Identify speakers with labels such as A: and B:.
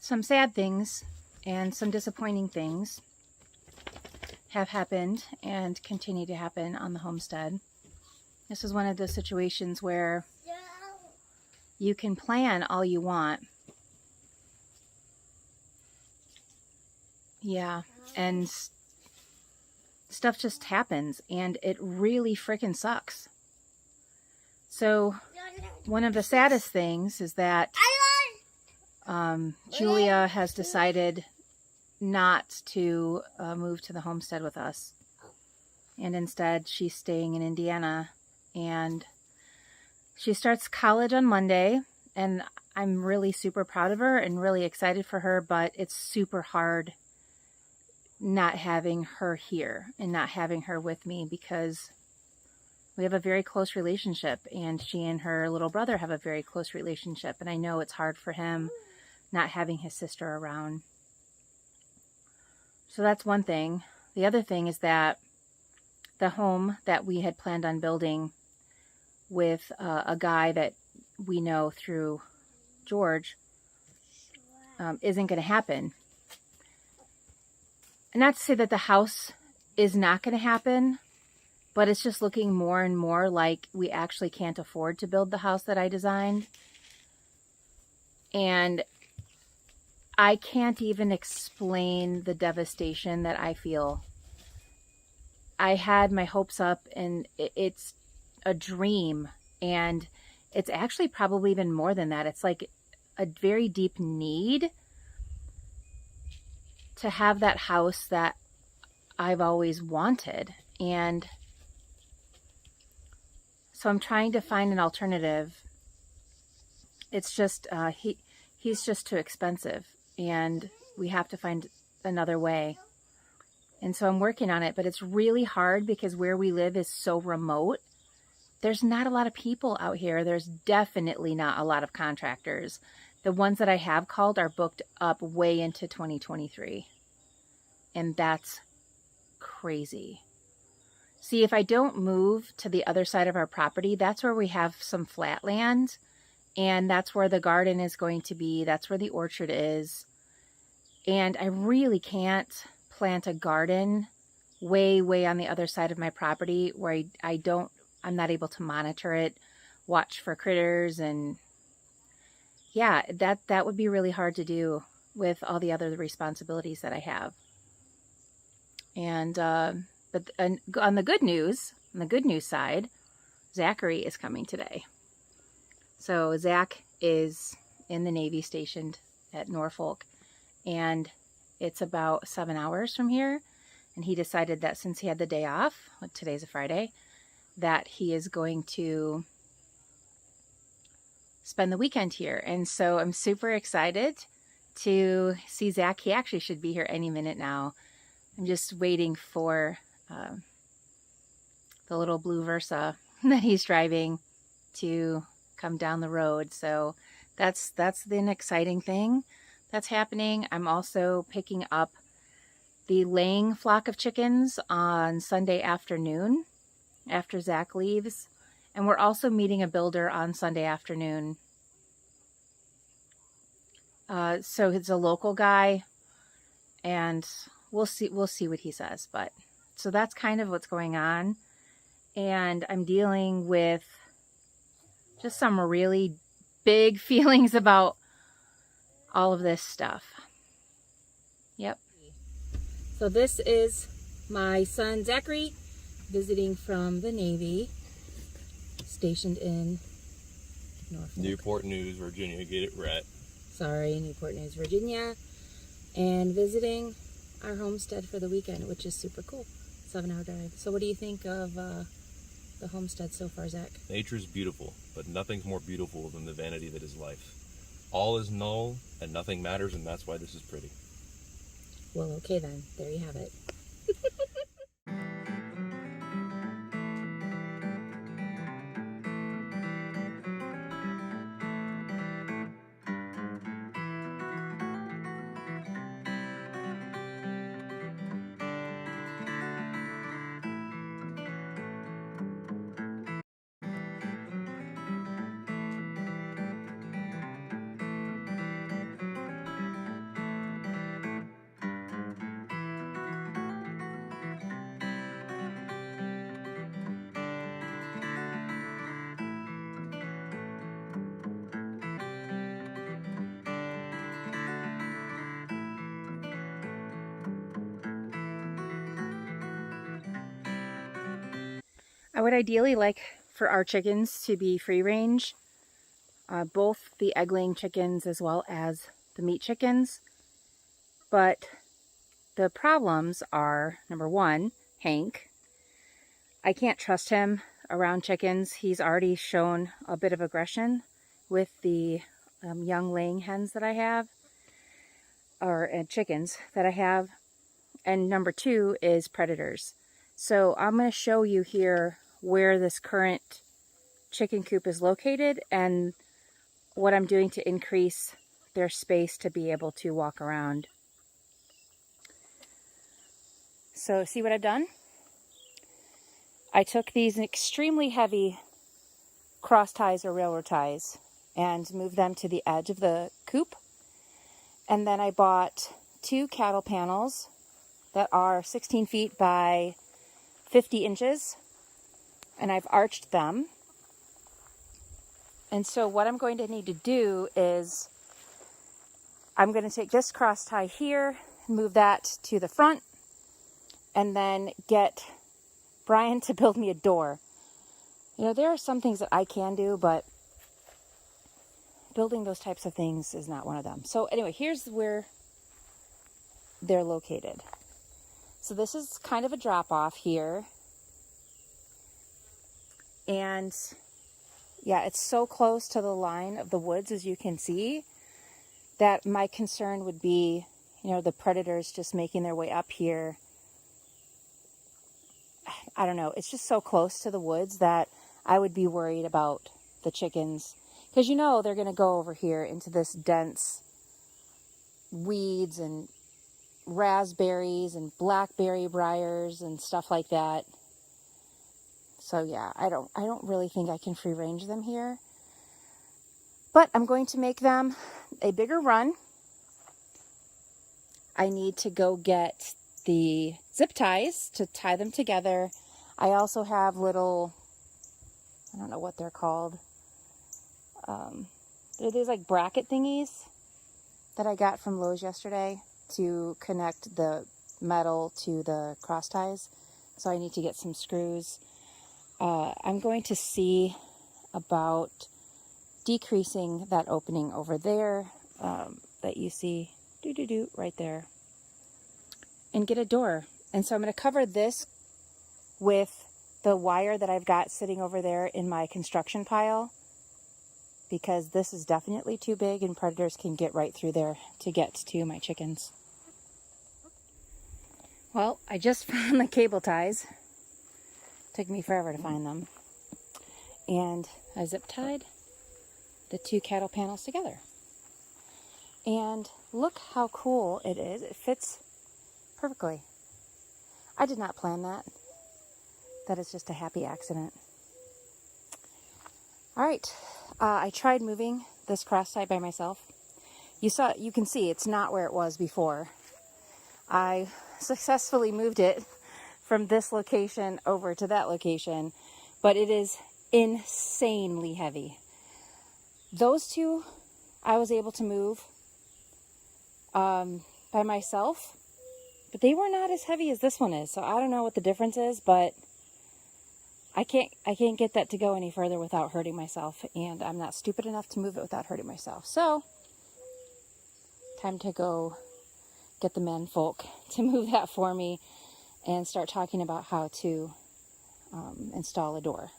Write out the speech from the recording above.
A: some sad things and some disappointing things have happened and continue to happen on the homestead. This is one of those situations where you can plan all you want. Yeah, and stuff just happens, and it really freaking sucks. So one of the saddest things is that Julia has decided not to move to the homestead with us, and instead she's staying in Indiana, and she starts college on Monday, and I'm really super proud of her and really excited for her, but it's super hard not having her here and not having her with me, because we have a very close relationship, and she and her little brother have a very close relationship, and I know it's hard for him not having his sister around. So that's one thing. The other thing is that the home that we had planned on building with a guy that we know through George isn't going to happen. And not to say that the house is not going to happen, but it's just looking more and more like we actually can't afford to build the house that I designed. And I can't even explain the devastation that I feel. I had my hopes up, and it's a dream, and it's actually probably even more than that. It's like a very deep need to have that house that I've always wanted. And so I'm trying to find an alternative. It's just, he's just too expensive, and we have to find another way. And so I'm working on it, but it's really hard because where we live is so remote. There's not a lot of people out here. There's definitely not a lot of contractors. The ones that I have called are booked up way into 2023. And that's crazy. See, if I don't move to the other side of our property, that's where we have some flat land. And that's where the garden is going to be. That's where the orchard is. And I really can't plant a garden way on the other side of my property where I'm not able to monitor it, watch for critters, and yeah, that would be really hard to do with all the other responsibilities that I have. And but on the good news side, Zachary is coming today. So Zack is in the Navy, stationed at Norfolk, and it's about 7 hours from here. And he decided that since he had the day off, today's a Friday, that he is going to spend the weekend here. And so I'm super excited to see Zack. He actually should be here any minute now. I'm just waiting for the little blue Versa that he's driving to come down the road. So that's an exciting thing that's happening. I'm also picking up the laying flock of chickens on Sunday afternoon after Zack leaves. And we're also meeting a builder on Sunday afternoon. So it's a local guy, and we'll see what he says. But so that's kind of what's going on. And I'm dealing with just some really big feelings about all of this stuff. Yep. So this is my son Zachary, visiting from the Navy, stationed in Norfolk.
B: Newport News, Virginia. Get it right.
A: Sorry, Newport News, Virginia. And visiting our homestead for the weekend, which is super cool. 7-hour drive. So what do you think of the homestead so far, Zach?
B: Nature's beautiful, but nothing's more beautiful than the vanity that is life. All is null and nothing matters, and that's why this is pretty.
A: Well, okay then. There you have it. I would ideally like for our chickens to be free range, both the egg-laying chickens as well as the meat chickens. But the problems are, number one, Hank. I can't trust him around chickens. He's already shown a bit of aggression with the young laying hens that I have, or chickens that I have. And number two is predators. So I'm going to show you here where this current chicken coop is located and what I'm doing to increase their space to be able to walk around. So see what I've done? I took these extremely heavy cross ties or railroad ties and moved them to the edge of the coop. And then I bought 2 cattle panels that are 16 feet by 50 inches. And I've arched them. And so what I'm going to need to do is I'm going to take this cross tie here, move that to the front, and then get Brian to build me a door. You know, there are some things that I can do, but building those types of things is not one of them. So anyway, here's where they're located. So this is kind of a drop off here. And yeah, it's so close to the line of the woods, as you can see, that my concern would be, you know, the predators just making their way up here. I don't know. It's just so close to the woods that I would be worried about the chickens. Because, you know, they're going to go over here into this dense weeds and raspberries and blackberry briars and stuff like that. So yeah, I don't really think I can free range them here. But I'm going to make them a bigger run. I need to go get the zip ties to tie them together. I also have little, I don't know what they're called. They're these like bracket thingies that I got from Lowe's yesterday to connect the metal to the cross ties. So I need to get some screws. I'm going to see about decreasing that opening over there that you see right there, and get a door. And so I'm going to cover this with the wire that I've got sitting over there in my construction pile, because this is definitely too big and predators can get right through there to get to my chickens. Well, I just found the cable ties. Took me forever to find them. And I zip tied the 2 cattle panels together. And look how cool it is. It fits perfectly. I did not plan that. That is just a happy accident. All right. I tried moving this cross tie by myself. You can see it's not where it was before. I successfully moved it from this location over to that location, but it is insanely heavy. Those 2 I was able to move by myself, but they were not as heavy as this one is. So I don't know what the difference is, but I can't get that to go any further without hurting myself, and I'm not stupid enough to move it without hurting myself. So time to go get the men folk to move that for me and start talking about how to install a door.